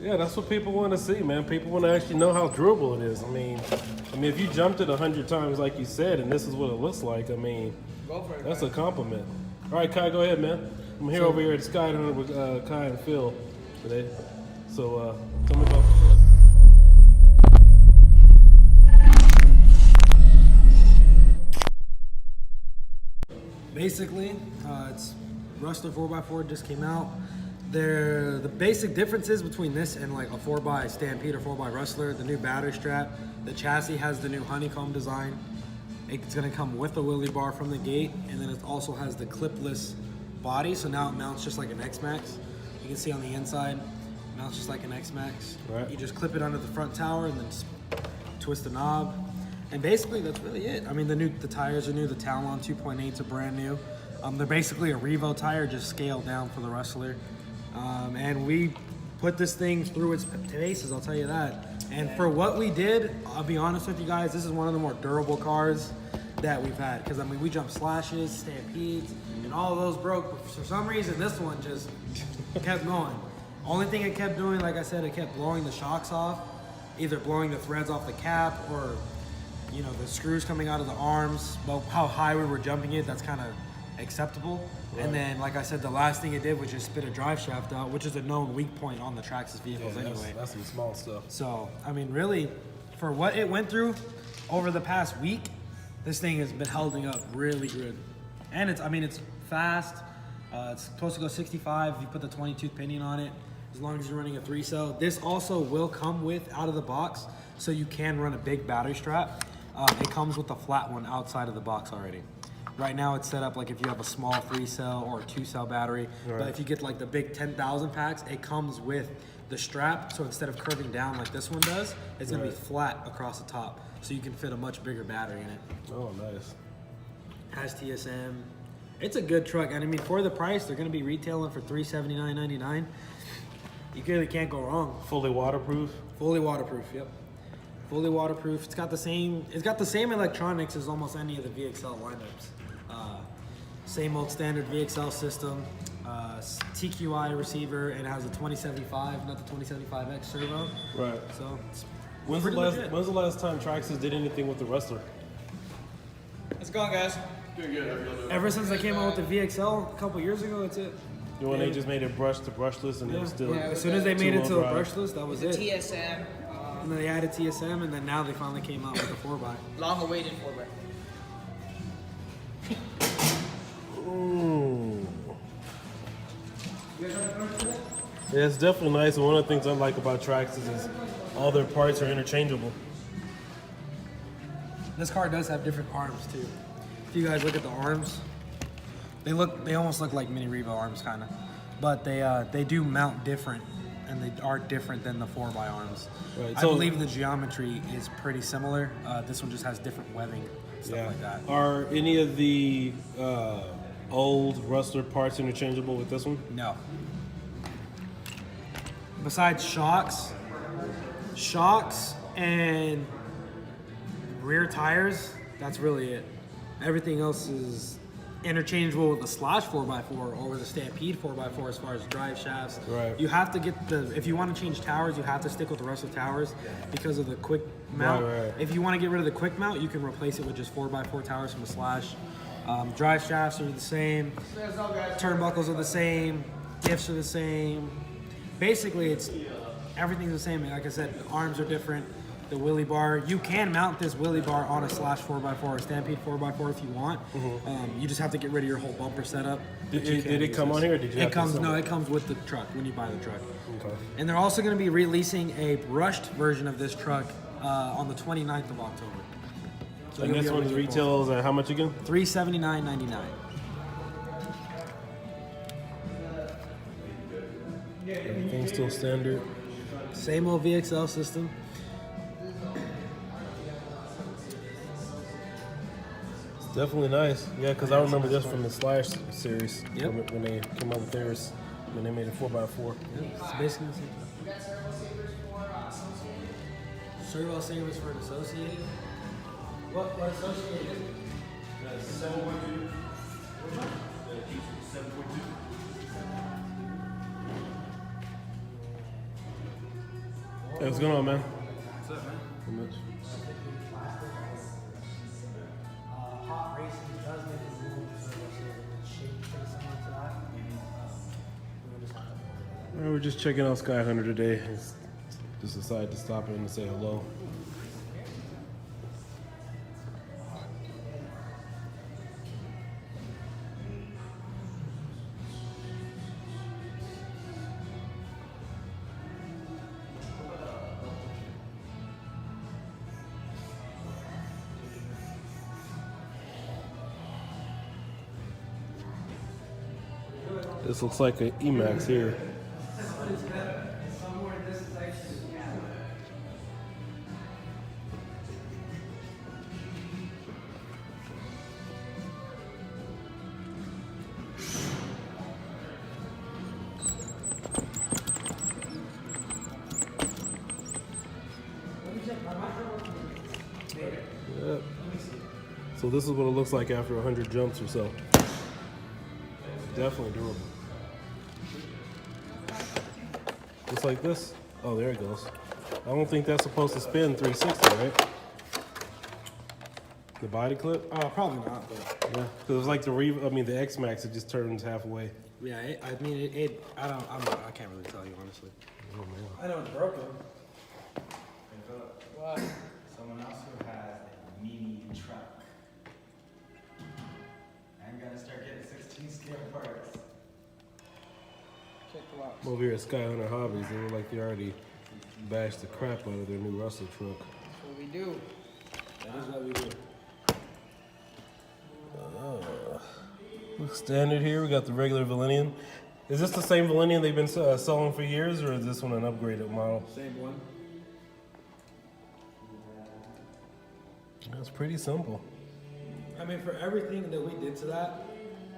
Yeah, that's what people want to see, man. People want to actually know how durable it is. I mean, if you jumped it 100 times, like you said, and this is what it looks like, I mean, Go for it, that's a compliment. All right, Kai, go ahead, man. I'm here over here at Sky Hunter with Kai and Phil today. So tell me about the truck. Basically, it's Rustler 4x4 just came out. The basic differences between this and like a 4x Stampede or 4x Rustler, the new battery strap, the chassis has the new honeycomb design. It's gonna come with a wheelie bar from the gate, and then it also has the clipless body, so now it mounts just like an X-Max. You can see on the inside, it mounts just like an X-Max. Right. You just clip it under the front tower and then just twist the knob. And basically, that's really it. I mean, the tires are new. The Talon 2.8s are brand new. They're basically a Revo tire, just scaled down for the Rustler. And we put this thing through its paces, I'll tell you that. And for what we did, I'll be honest with you guys, this is one of the more durable cars that we've had. Because, I mean, we jumped Slashes, Stampedes, and all of those broke. But for some reason, this one just kept going. Only thing it kept doing, like I said, it kept blowing the shocks off. Either blowing the threads off the cap or, you know, the screws coming out of the arms. But how high we were jumping it, that's kind of acceptable. Right. And then, like I said, the last thing it did was just spit a drive shaft out, which is a known weak point on the Traxxas vehicles anyway. That's some small stuff. So, I mean, really, for what it went through over the past week, this thing has been holding up really good. And it's fast. It's supposed to go 65 if you put the 22 pinion on it, as long as you're running a 3-cell. This also will come with, out of the box, so you can run a big battery strap. It comes with a flat one outside of the box already. Right now it's set up like if you have a small 3-cell or a 2-cell battery. Right. But if you get like the big 10,000 packs, it comes with the strap. So instead of curving down like this one does, it's gonna be flat across the top. So you can fit a much bigger battery in it. Oh, nice. Has TSM. It's a good truck. And I mean, for the price, they're gonna be retailing for $379.99. You really can't go wrong. Fully waterproof? Fully waterproof, yep. Fully waterproof. It's got the same electronics as almost any of the VXL lineups. Same old standard VXL system, TQI receiver, and it has a 2075, not the 2075X servo. Right. So when's the last time Traxxas did anything with the Rustler? Let's go, guys. Ever since I came out with the VXL a couple years ago, that's it. You know, when they just made it brush to brushless and it was still. Yeah, as soon as they made it to a brushless, that was it. TSM. And then they added TSM, and then now they finally came out with the 4x. Long awaited 4x. Yeah, it's definitely nice, and one of the things I like about Traxxas is all their parts are interchangeable. This car does have different arms too. If you guys look at the arms, they almost look like mini Revo arms kind of, but they do mount different, and they are different than the 4x arms. Right. I believe the geometry is pretty similar. This one just has different webbing, stuff like that. Are any of the old Rustler parts interchangeable with this one? No. Besides shocks and rear tires, that's really it. Everything else is interchangeable with the Slash 4x4 or with the Stampede 4x4 as far as drive shafts. Right. You have to get if you want to change towers, you have to stick with the Rustler towers because of the quick mount. Right. If you want to get rid of the quick mount, you can replace it with just 4x4 towers from the Slash. Drive shafts are the same, turnbuckles are the same, diffs are the same. Basically, everything's the same. Like I said, the arms are different. The wheelie bar, you can mount this wheelie bar on a Slash 4x4 or Stampede 4x4 if you want. Mm-hmm. You just have to get rid of your whole bumper setup. Did it come on here? Or did you? It comes with the truck when you buy the truck. Okay. And they're also going to be releasing a brushed version of this truck on the 29th of October. So and this one's retails at how much again? $379.99. Everything's still standard. Same old VXL system. It's definitely nice. Yeah, because I remember this from the Slash series. Yep. When they came up with theirs, when they made a 4x4. Yep. It's basically the same thing. Servo savers for an Associated. What Associated? 7.2. 7.2. Hey, what's going on, man? What's up, man? How much? Hot racing does make a rule, so it's shape pretty similar to that. We'll just have to We're just checking out Sky Hunter today. Just decided to stop in and say hello. This looks like an Emax here. Yep. So this is what it looks like after 100 jumps or so. Definitely durable. Just like this. Oh, there it goes. I don't think that's supposed to spin 360, right? The body clip? probably not, but Yeah, because it's like the X Max, it just turns halfway. yeah, I can't really tell you honestly. Oh man. I know it's broken. What? Someone else who has a mini truck. I'm gonna start getting 16 scale parts. Check the locks. I'm over here at Sky Hunter Hobbies. They look like they already bashed the crap out of their new Rustler truck. That's what we do. That is what we do. Looks standard here. We got the regular Valenian. Is this the same Valenian they've been selling for years, or is this one an upgraded model? Same one. That's pretty simple. I mean, for everything that we did to that,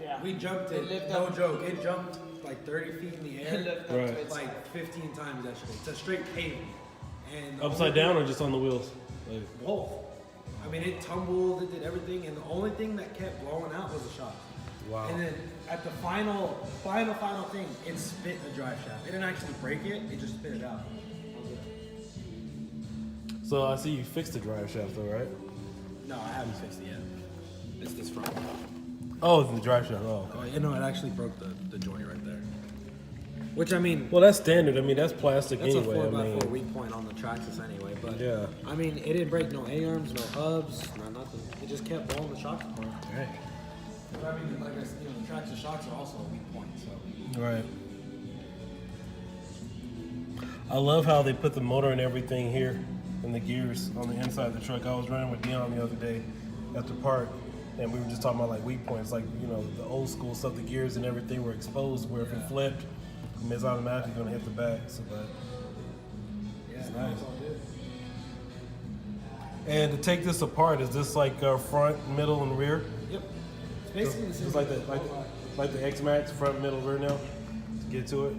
Yeah. we jumped It it. lived No up. joke. It jumped like 30 feet in the It air, lived up Right. to its like 15 times yesterday. It's a straight pavement. And the Upside only down thing- or just on the wheels? Like, Both. I mean, it tumbled, it did everything, and the only thing that kept blowing out was the shock. wow. And then at the final thing, it spit a drive shaft. It didn't actually break it, it just spit it out. So I see you fixed the drive shaft though, right? No, I haven't fixed it yet. It's this front. Oh, the drive shaft. Oh, okay. Oh, you know, it actually broke the joint right there. Which, I mean, Well, that's standard. I mean, that's plastic that's anyway. a 4x4 I mean, weak point on the Traxxas anyway. But yeah. I mean, it didn't break no A-arms, no hubs, no nothing. It just kept blowing the shocks apart. Right. But I mean, like I said, you know, the Traxxas shocks are also a weak point, so. Right. I love how they put the motor and everything here and the gears on the inside of the truck. I was running with Dion the other day at the park, and we were just talking about like weak points, like, you know, the old school stuff, the gears and everything were exposed where if it flipped, it's automatically going to hit the back. So, but Yeah, it's no, nice. it's all good. And to take this apart, is this like front, middle, and rear? Yep. It's basically the same. Just like the X Max, front, middle, rear now. To get to it.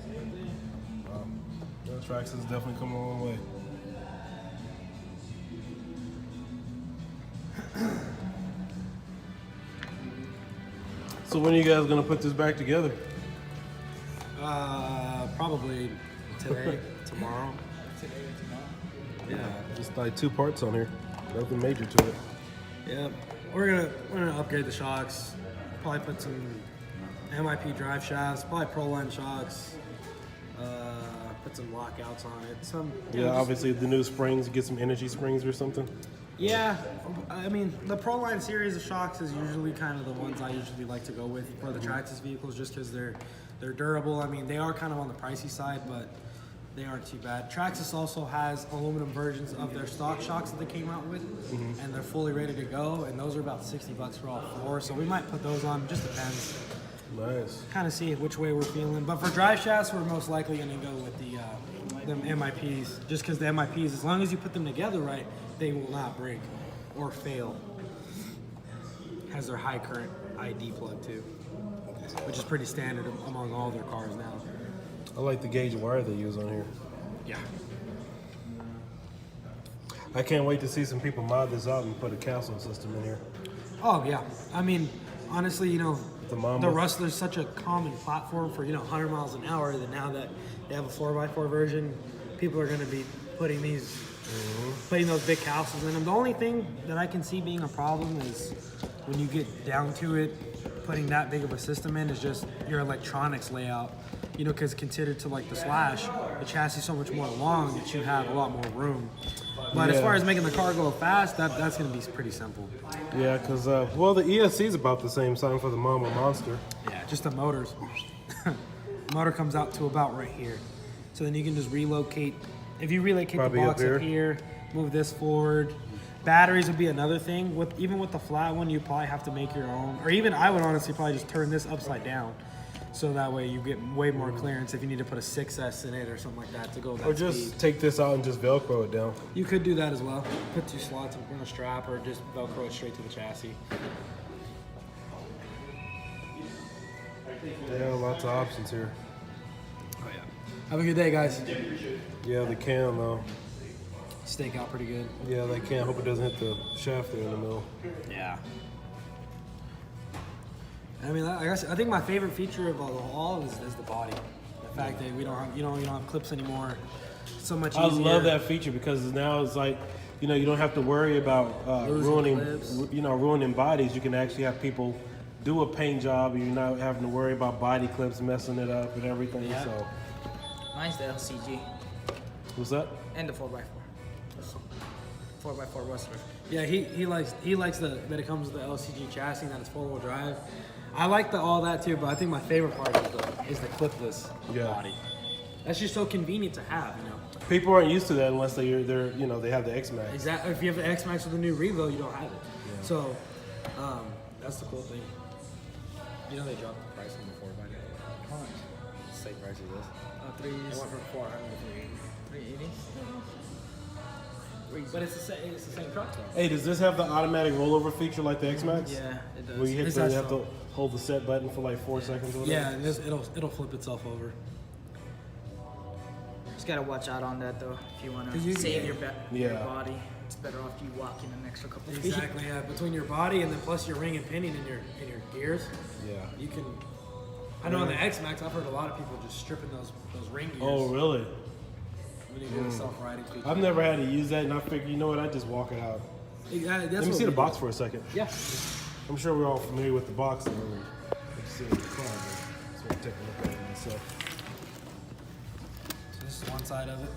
Same thing. Yeah, Traxxas is definitely coming a long way. So when are you guys gonna put this back together? Probably today, tomorrow. Today or tomorrow. Yeah. Just like 2 parts on here. Nothing major to it. Yeah. We're gonna upgrade the shocks. Probably put some MIP drive shafts. Probably Pro Line shocks. Put some lockouts on it. Some. you Yeah, know, just- obviously the new springs. Get some energy springs or something. Yeah, I mean, the Pro Line series of shocks is usually kind of the ones I usually like to go with for the Traxxas vehicles, just because they're durable. I mean, they are kind of on the pricey side, but they aren't too bad. Traxxas also has aluminum versions of their stock shocks that they came out with, and they're fully ready to go, and those are about $60 for all 4, so we might put those on, just depends. Nice. Kind of see which way we're feeling. But for drive shafts, we're most likely going to go with the them MIPs, just because the MIPs, as long as you put them together right, they will not break or fail. Has their high current ID plug too, which is pretty standard among all their cars now. I like the gauge wire they use on here. Yeah. I can't wait to see some people mod this out and put a capsule system in here. Oh yeah. I mean, honestly, you know, The Mamba. The Rustler's such a common platform for 100 miles an hour that now that they have a 4x4 version, people are going to be putting those big castles in them. The only thing that I can see being a problem is when you get down to it, putting that big of a system in is just your electronics layout. Because considered to like the Slash, the chassis is so much more long that you have a lot more room. But as far as making the car go fast, that's going to be pretty simple. Yeah, because, the ESC is about the same size for the Mamba Monster. Yeah, just the motors. Motor comes out to about right here. So then you can just relocate. If you relocate Probably the box up up here, move this forward. Batteries would be another thing. Even with the flat one, you probably have to make your own. Or even I would honestly probably just turn this upside down. So that way you get way more clearance if you need to put a 6S in it or something like that to go that Or just speed. take this out and just Velcro it down. You could do that as well. Put 2 slots in a strap or just Velcro it straight to the chassis. Yeah, lots of options here. Oh yeah. Have a good day, guys. Yeah, they can, though. Stake out pretty good. Yeah, they can. Hope it doesn't hit the shaft there in the middle. Yeah. I mean, I think my favorite feature of all is the body. The fact that we don't have, you don't have clips anymore. It's so much easier. I love that feature because now it's like, you don't have to worry about ruining bodies. You can actually have people do a paint job. And you're not having to worry about body clips messing it up and everything. Yeah. So, Mine's the LCG what's that? and the 4x4. 4x4 Rustler. Yeah, he likes that it comes with the LCG chassis and that it's 4-wheel drive. I like all that too, but I think my favorite part is the clipless body. That's just so convenient to have, People aren't used to that unless they have the X-Max. Exactly. If you have the X-Max with the new Revo, you don't have it. Yeah. So, that's the cool thing. They dropped the price on the 4x4. How much? Same price as this. Three. It went from 400 to 380. But it's the same truck though. Hey, does this have the automatic rollover feature like the X-Max? Yeah, it does. Where you It's you that have slow. to hold the set button for like 4 seconds or whatever? Yeah, and it'll flip itself over. Just gotta watch out on that though. If you wanna 'Cause you- save your Yeah. body, it's better off you walking an extra couple feet. Exactly. Yeah, between your body and then plus your ring and pinion and your gears, Yeah. you can. I know on the X Max, I've heard a lot of people just stripping those ring gears. Oh, really? When you do the self-riding feature. I've never had to use that, and I figured, you know what, I just walk it out. That's Let me what see the we box do. for a second. Yeah. I'm sure we're all familiar with the box. And let's see in the car, but so we'll take a look at it myself. So this is one side of it.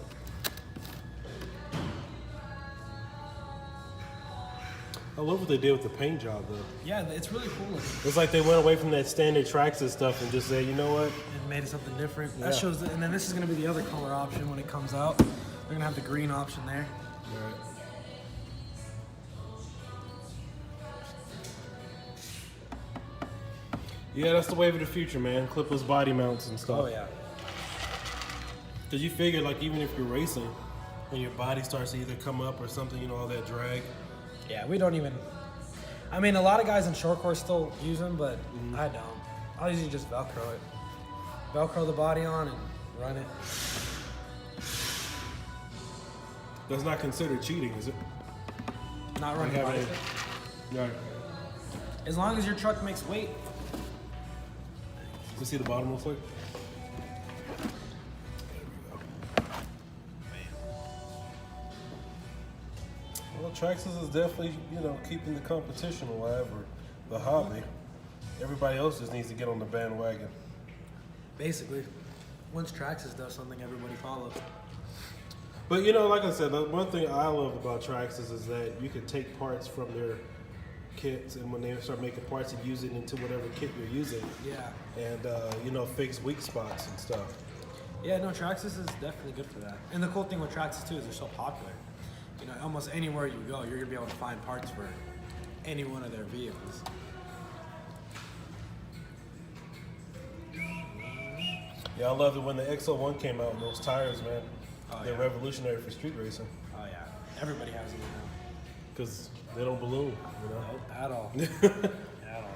I love what they did with the paint job, though. Yeah, it's really cool. It's like they went away from that standard Traxxas stuff and just said, you know what? And made it something different. Yeah. That shows, and then this is going to be the other color option when it comes out. They're going to have the green option there. Right. Yeah, that's the wave of the future, man. Clipless body mounts and stuff. Oh yeah. Because you figure, like, even if you're racing and your body starts to either come up or something, all that drag. Yeah, we don't even. I mean, a lot of guys in short course still use them, but I don't. I'll usually just Velcro it. Velcro the body on and run it. That's not considered cheating, is it? Not running Like body. having Right. As long as your truck makes weight. You see the bottom real quick? Well, Traxxas is definitely, keeping the competition alive, or the hobby. Everybody else just needs to get on the bandwagon. Basically, once Traxxas does something, everybody follows. But like I said, the one thing I love about Traxxas is that you can take parts from their kits, and when they start making parts, and use it into whatever kit you're using, Yeah. and fix weak spots and stuff. Yeah, no, Traxxas is definitely good for that. And the cool thing with Traxxas too is they're so popular. Almost anywhere you go, you're gonna be able to find parts for any one of their vehicles. Yeah, I loved it when the XL1 came out, and those tires, man, Oh, they're yeah. revolutionary for street racing. Oh yeah, everybody has them now. Because they don't balloon, Nope, at all. At all.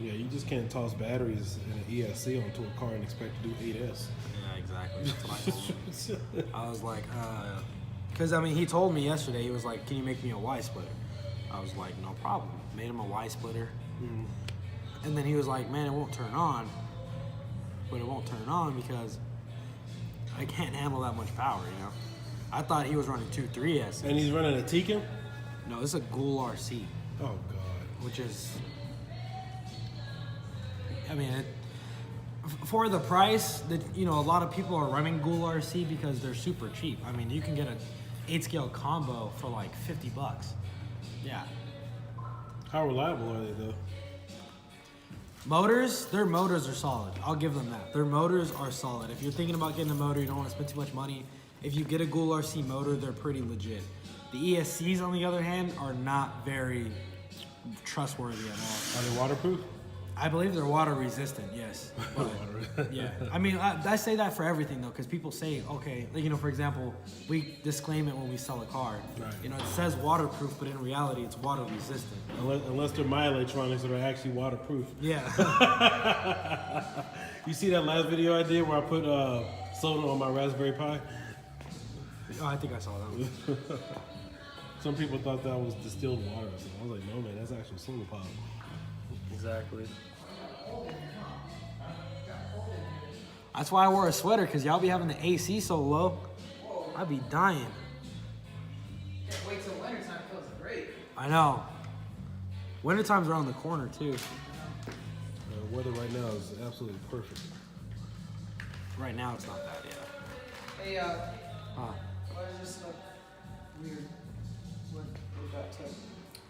Yeah, you just can't toss batteries in an ESC onto a car and expect to do 8S. Yeah, exactly. That's what I told him. I was like, because I mean, he told me yesterday, he was like, can you make me a Y splitter? I was like, no problem. Made him a Y splitter. And then he was like, man, it won't turn on. But it won't turn on because I can't handle that much power, you know? I thought he was running 3S. And he's running a Diekin? No, this is a Ghoul RC, Oh, God. which is, I mean, for the price that, you know, a lot of people are running Ghoul RC because they're super cheap. I mean, you can get an 8-scale combo for like $50. Yeah. How reliable are they, though? Motors, their motors are solid. I'll give them that. Their motors are solid. If you're thinking about getting a motor, you don't want to spend too much money. If you get a Ghoul RC motor, they're pretty legit. The ESCs, on the other hand, are not very trustworthy at all. Are they waterproof? I believe they're water resistant, yes. But, yeah. I mean, I say that for everything, though, because people say, okay, like, you know, for example, we disclaim it when we sell a car. Right. You know, it says waterproof, but in reality, it's water resistant. Unless they're my electronics that are actually waterproof. Yeah. You see that last video I did where I put soda on my Raspberry Pi? Oh, I think I saw that one. Some people thought that was distilled water. So I was like, no, man, that's actual soda pop. Exactly. That's why I wore a sweater, because y'all be having the AC so low. I'd be dying. Can't wait till wintertime. It feels great. I know. Wintertime's around the corner, too. The weather right now is absolutely perfect. Right now, it's not bad, yeah. Hey, Huh. why is this like weird? What got to?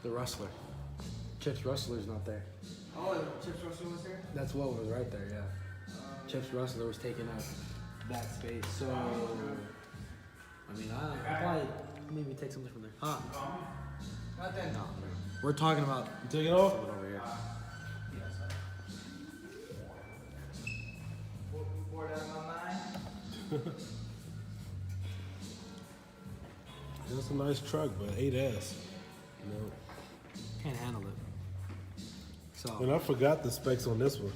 The Rustler. Chips Rustler's not there. Oh, Chips Rustler was here? That's what was right there, yeah. Chips Rustler was taking up that space, so... I mean, I probably maybe take something from there. Huh? Not that. No. We're talking about You take it off? something over here. Bored out of my mind. It's a nice truck, but 8S. You know. Can't handle it. So, And I forgot the specs on this one.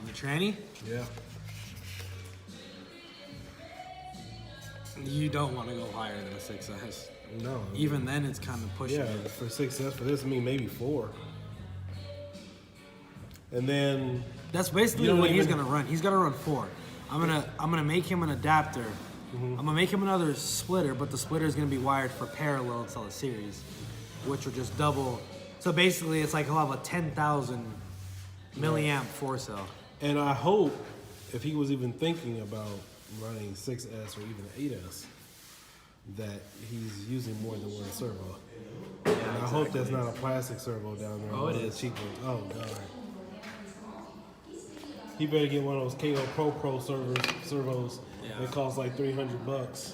the tranny, Yeah. you don't want to go higher than a 6S. No. Even then, it's kind of pushing Yeah, it. for 6S, for this, I mean, maybe 4. And then, That's basically You don't what he's even- gonna run. He's gonna run 4. I'm gonna make him an adapter. I'm gonna make him another splitter, but the splitter is gonna be wired for parallel instead of series, which will just double. So basically, it's like he'll have a 10,000 milliamp 4-cell. and I hope if he was even thinking about running 6S or even 8S, that he's using more than one servo. And I hope that's not a plastic servo down there. Oh, one it of the is. cheap ones. Oh, God. He better get one of those KO Pro servos Yeah. that cost like $300.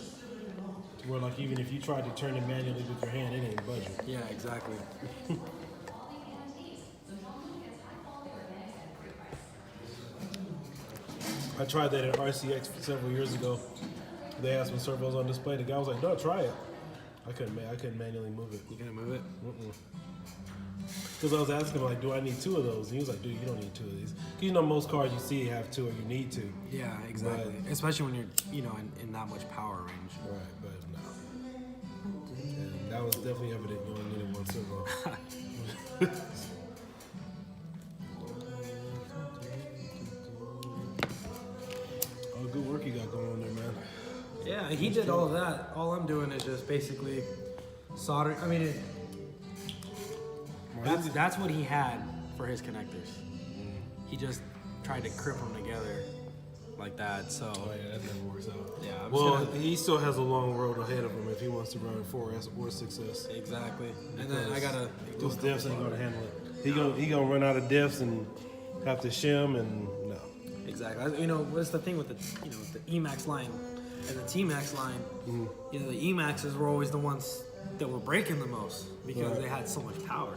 Where like even if you tried to turn it manually with your hand, it ain't budging. Yeah, exactly. I tried that at RCX several years ago. They had some servos on display. The guy was like, "No, try it." I couldn't manually move it. You gonna move it? Because I was asking him like, "Do I need 2 of those?" And he was like, "Dude, you don't need 2 of these." 'Cause you know most cars you see have 2 or you need to. Yeah, exactly. Especially when you're, you know, in that much power range. Right, but no. And that was definitely evident. You only needed 1 servo. Oh, good work you got going on there, man. Yeah, he did all of that. All I'm doing is just basically soldering. I mean, that's what he had for his connectors. He just tried to crip them together like that. So Oh yeah, that never works out. yeah, I'm Well, just gonna, he still has a long road ahead of him if he wants to run 4S or 6S. exactly. And then I gotta do Those diffs ain't gonna handle it. He gonna run out of diffs and have to shim and no. exactly. You know, what's the thing with the, you know, the Emax line and the T-Max line? You know, the Emaxes were always the ones that were breaking the most because Right. they had so much power.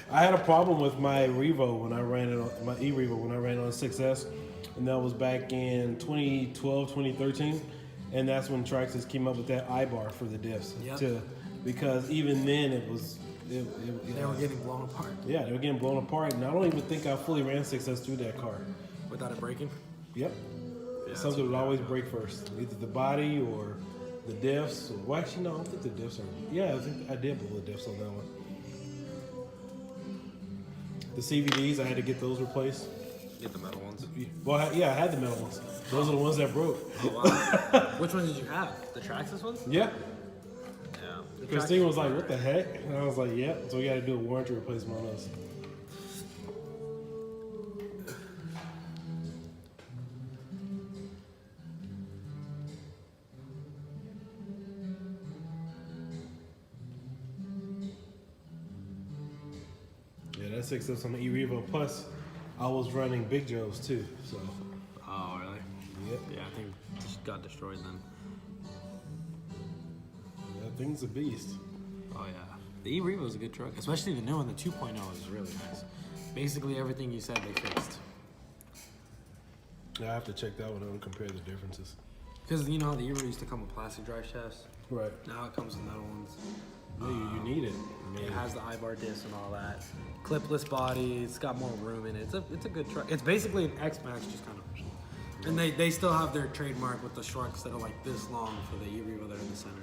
I had a problem with my Revo when I ran it on my e-Revo when I ran it on 6S, and that was back in 2012, 2013, and that's when Traxxas came up with that I-bar for the diffs. Yep. Because even then it was They were getting blown apart Yeah, they were getting blown apart, and I don't even think I fully ran 6S through that car. without it breaking. Yep. Yeah, Something would always break first, either the body or the diffs. Or, well, actually, no, I don't think the diffs are. Yeah, I think I did blow the diffs on that one. The CVDs, I had to get those replaced. Get the metal ones. Well, I had the metal ones. Those are the ones that broke. Oh wow. Which ones did you have? The Traxxas ones? Yeah. Yeah. Christine was like, "What the heck?" And I was like, "Yep." So we got to do a warranty replacement on those. Yeah, that 6S on the E-Revo. Plus, I was running Big Joe's too. So, Oh really? yep. Yeah, I think it just got destroyed then. That thing's a beast. Oh yeah. The E-Revo is a good truck, especially the new one. The 2.0 is really nice. Basically everything you said they fixed. Yeah, I have to check that one out and compare the differences. Because you know how the E-Revo used to come with plastic drive shafts? Right. Now it comes with metal ones. No, you need it. I mean, It has the I-bar disc and all that. Clipless body. It's got more room in it. It's a good truck. It's basically an X-Max, just kind of. And they still have their trademark with the trucks that are like this long for the E-Revo there in the center.